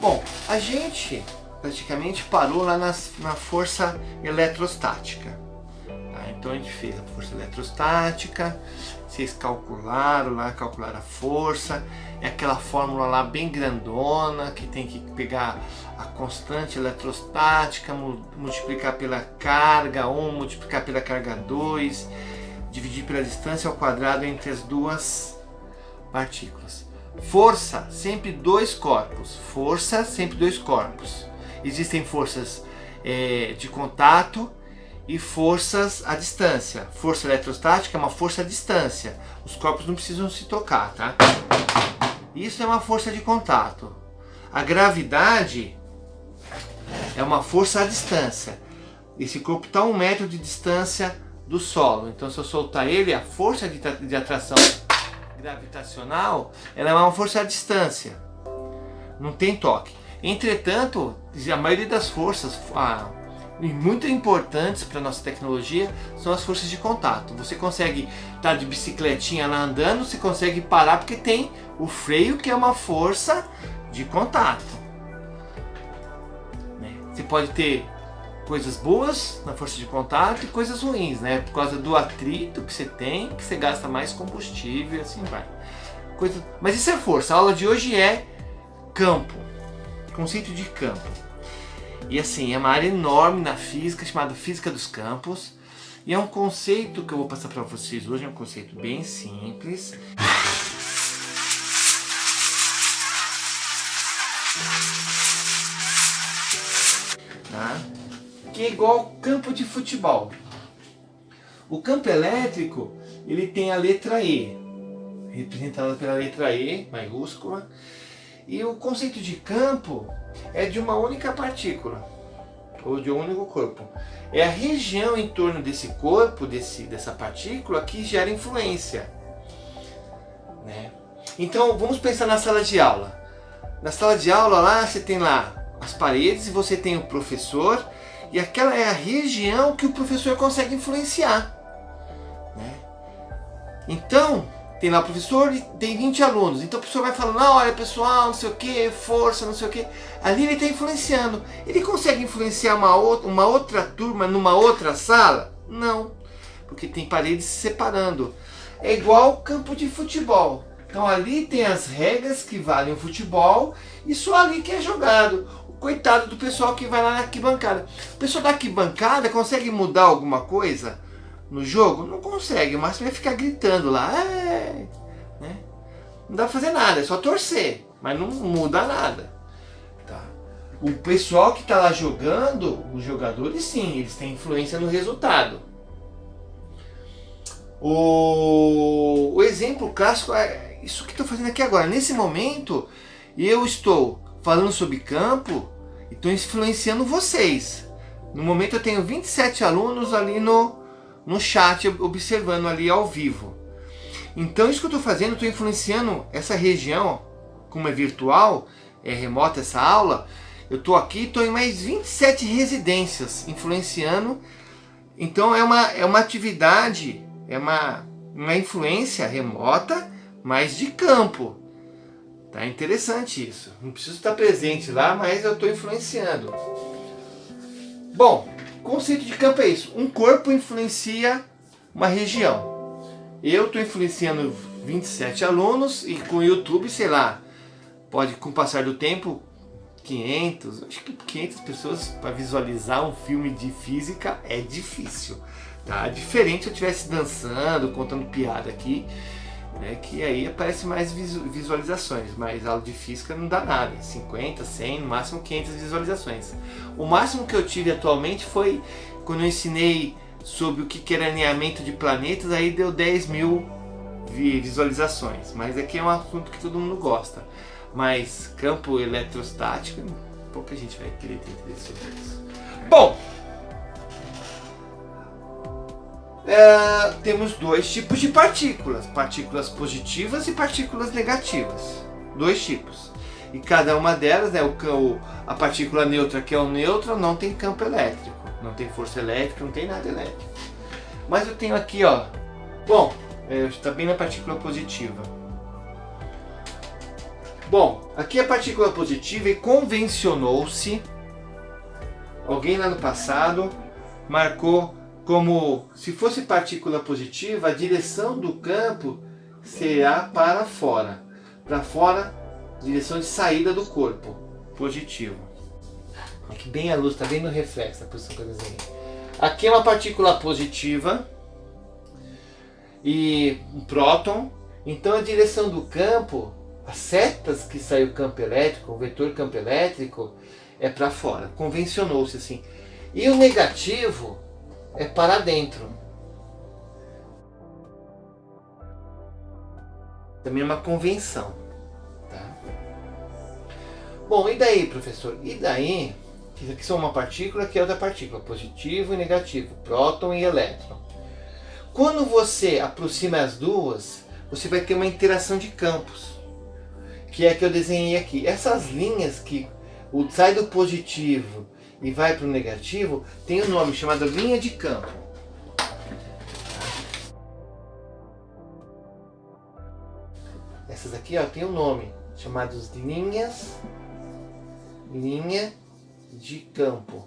Bom, a gente praticamente parou lá na força eletrostática. Tá? Então a gente fez a força eletrostática, vocês calcularam a força, é aquela fórmula lá bem grandona, que tem que pegar a constante eletrostática, multiplicar pela carga 1, multiplicar pela carga 2, dividir pela distância ao quadrado entre as duas partículas. Força, sempre dois corpos. Força, sempre dois corpos. Existem forças de contato e forças à distância. Força eletrostática é uma força à distância. Os corpos não precisam se tocar, tá? Isso é uma força de contato. A gravidade é uma força à distância. Esse corpo está a 1 metro de distância do solo. Então, se eu soltar ele, a força de atração gravitacional, ela é uma força à distância, não tem toque. Entretanto, a maioria das forças muito importantes para a nossa tecnologia são as forças de contato. Você consegue estar de bicicletinha lá andando, você consegue parar porque tem o freio, que é uma força de contato. Você pode ter coisas boas na força de contato e coisas ruins, né? Por causa do atrito que você tem, que você gasta mais combustível e assim vai. Mas isso é força. A aula de hoje é campo, conceito de campo. E assim, é uma área enorme na física, chamada física dos campos. E é um conceito que eu vou passar para vocês hoje, é um conceito bem simples. Tá? Que é igual ao campo de futebol. O campo elétrico, ele tem a letra E, representada pela letra E maiúscula, e o conceito de campo é de uma única partícula, ou de um único corpo. É a região em torno desse corpo, dessa partícula, que gera influência, né? Então vamos pensar na sala de aula. Na sala de aula lá você tem lá as paredes e você tem o professor, e aquela é a região que o professor consegue influenciar, né? Então, tem lá o professor e tem 20 alunos. Então o professor vai falando, olha pessoal, não sei o que, força, não sei o que. Ali ele está influenciando. Ele consegue influenciar uma outra turma numa outra sala? Não, porque tem paredes se separando. É igual ao campo de futebol. Então ali tem as regras que valem o futebol e só ali que é jogado. Coitado do pessoal que vai lá na arquibancada. O pessoal da arquibancada consegue mudar alguma coisa no jogo? Não consegue, o máximo é ficar gritando lá. Né? Não dá pra fazer nada, é só torcer, mas não muda nada. Tá? O pessoal que está lá jogando, os jogadores sim, eles têm influência no resultado. O exemplo clássico é isso que estou fazendo aqui agora. Nesse momento, eu estou falando sobre campo e estou influenciando vocês. No momento eu tenho 27 alunos ali no chat, observando ali ao vivo. Então isso que eu estou fazendo, estou influenciando essa região, como é virtual, é remota essa aula, eu estou aqui, estou em mais 27 residências, influenciando. Então é uma atividade, é uma influência remota, mas de campo. Tá interessante isso. Não preciso estar presente lá, mas eu estou influenciando. Bom, o conceito de campo é isso. Um corpo influencia uma região. Eu estou influenciando 27 alunos e com o YouTube, sei lá, pode com o passar do tempo, 500, acho que 500 pessoas para visualizar um filme de física é difícil. Tá? Diferente se eu estivesse dançando, contando piada aqui, né, que aí aparece mais visualizações, mas aula de física não dá nada, 50, 100, no máximo 500 visualizações. O máximo que eu tive atualmente foi quando eu ensinei sobre o que era alinhamento de planetas, aí deu 10 mil visualizações, mas aqui é um assunto que todo mundo gosta, mas campo eletrostático, pouca gente vai querer ter interesse sobre isso. Bom, temos dois tipos de partículas, partículas positivas e partículas negativas, dois tipos, e cada uma delas, né, a partícula neutra, que é o nêutron, não tem campo elétrico, não tem força elétrica, não tem nada elétrico. Mas eu tenho aqui, ó, bom, está bem na partícula positiva. Bom, aqui é a partícula positiva e convencionou-se, alguém lá no passado marcou como se fosse partícula positiva, a direção do campo será para fora. Para fora, direção de saída do corpo, positivo. Aqui bem a luz, está bem no reflexo da posição que eu desenhei. Aqui é uma partícula positiva e um próton. Então a direção do campo, as setas que sai o campo elétrico, o vetor campo elétrico, é para fora. Convencionou-se assim. E o negativo é para dentro. Também é uma convenção. Tá? Bom, e daí, professor? E daí, isso aqui são uma partícula, que é outra partícula, positivo e negativo, próton e elétron. Quando você aproxima as duas, você vai ter uma interação de campos, que é a que eu desenhei aqui. Essas linhas que sai do positivo e vai para o negativo, tem um nome chamado linha de campo. Essas aqui, ó, tem um nome chamado linha de campo.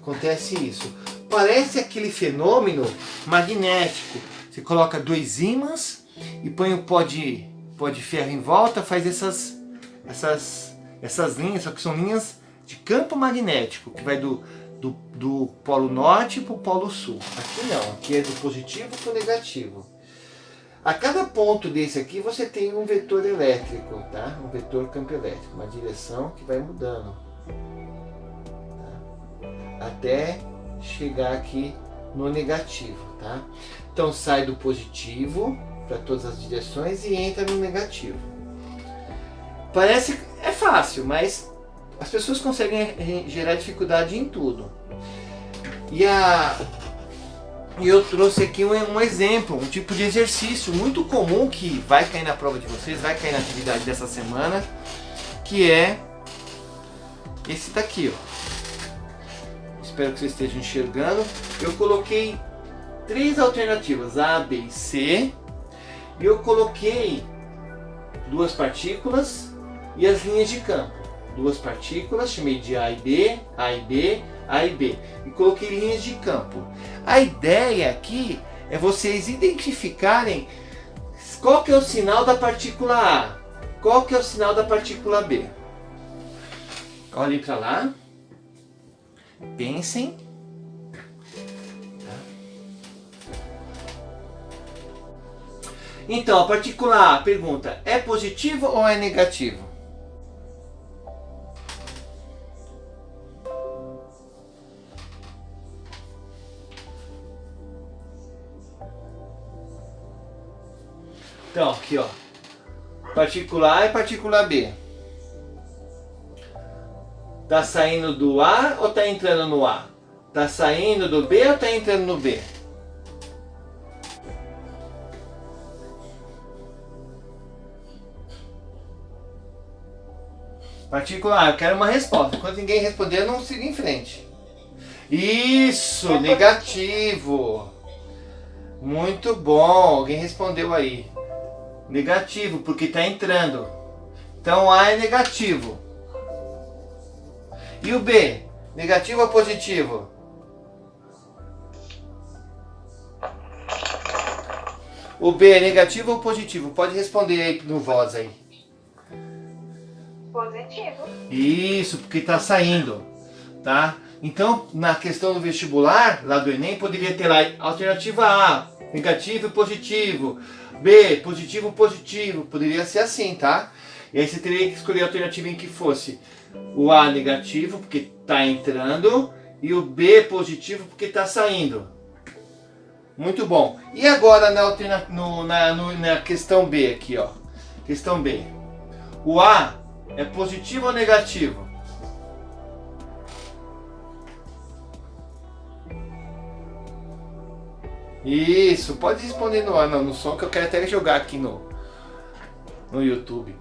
Acontece isso. Parece aquele fenômeno magnético. Você coloca dois ímãs e põe o pó de ferro em volta, faz essas linhas, só que são linhas de campo magnético, que vai do polo norte para o polo sul. Aqui não, aqui é do positivo para o negativo. A cada ponto desse aqui você tem um vetor elétrico, tá? Um vetor campo elétrico, uma direção que vai mudando, tá? Até chegar aqui no negativo, tá? Então sai do positivo para todas as direções e entra no negativo. Parece é fácil, mas as pessoas conseguem gerar dificuldade em tudo. E eu trouxe aqui um exemplo, um tipo de exercício muito comum que vai cair na prova de vocês, vai cair na atividade dessa semana, que é esse daqui, ó. Espero que vocês estejam enxergando. Eu coloquei 3 alternativas, A, B e C, e eu coloquei 2 partículas e as linhas de campo. 2 partículas, chamei de A e B, A e B, A e B, e coloquei linhas de campo. A ideia aqui é vocês identificarem qual que é o sinal da partícula A, qual que é o sinal da partícula B. Olhem para lá, pensem. Então, a partícula A, pergunta, é positivo ou é negativo? Então, aqui ó, partícula A e partícula B. Tá saindo do A ou tá entrando no A? Tá saindo do B ou tá entrando no B? Partícula A, eu quero uma resposta. Enquanto ninguém responder, eu não sigo em frente. Isso, negativo. Muito bom, alguém respondeu aí. Negativo, porque está entrando. Então A é negativo. E o B? Negativo ou positivo? O B é negativo ou positivo? Pode responder aí no voz aí. Positivo. Isso, porque está saindo, tá? Então, na questão do vestibular, lá do Enem, poderia ter lá alternativa A, negativo e positivo. B, positivo, positivo. Poderia ser assim, tá? E aí você teria que escolher a alternativa em que fosse o A negativo, porque está entrando, e o B positivo, porque está saindo. Muito bom. E agora na questão B aqui, ó. Questão B. O A é positivo ou negativo? Isso, pode responder no som, que eu quero até jogar aqui no YouTube.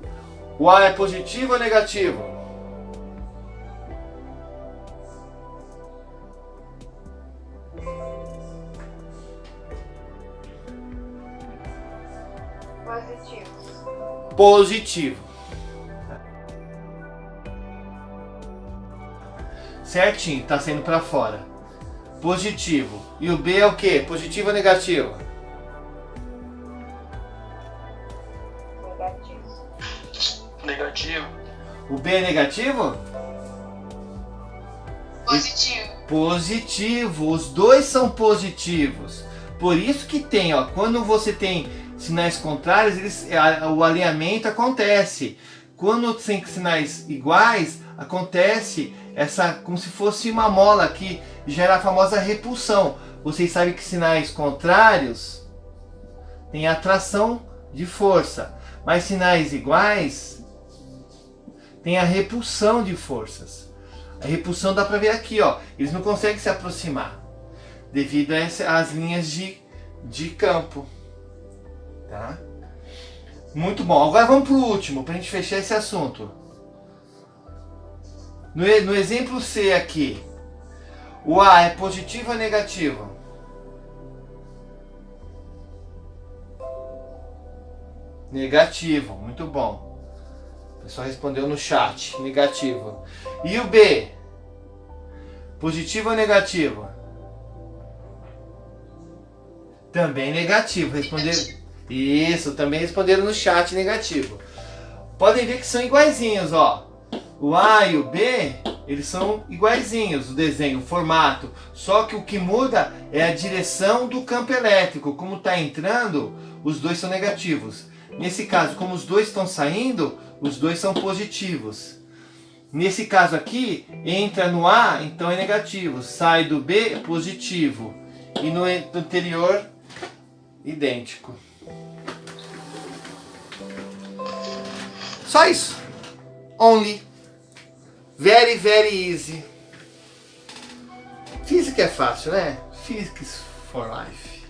O A é positivo ou negativo? Positivo. Certinho, tá saindo para fora. Positivo. E o B é o quê? Positivo ou negativo? Negativo. O B é negativo? Positivo. Positivo. Os dois são positivos. Por isso que tem, ó, quando você tem sinais contrários, o alinhamento acontece. Quando tem sinais iguais, acontece essa como se fosse uma mola que gera a famosa repulsão. Vocês sabem que sinais contrários têm atração de força, mas sinais iguais têm a repulsão de forças. A repulsão dá para ver aqui, ó. Eles não conseguem se aproximar devido às linhas de campo, tá? Muito bom. Agora vamos para o último, para a gente fechar esse assunto. No exemplo C aqui, o A é positivo ou negativo? Negativo, muito bom. O pessoal respondeu no chat, negativo. E o B? Positivo ou negativo? Também negativo. Responderam. Isso, também responderam no chat negativo. Podem ver que são iguaizinhos, ó. O A e o B, eles são iguaizinhos, o desenho, o formato. Só que o que muda é a direção do campo elétrico. Como está entrando, os dois são negativos. Nesse caso, como os dois estão saindo, os dois são positivos. Nesse caso aqui, entra no A, então é negativo. Sai do B, é positivo. E no anterior, idêntico. Só isso. Only. Very, very easy. Física é fácil, né? Physics for life.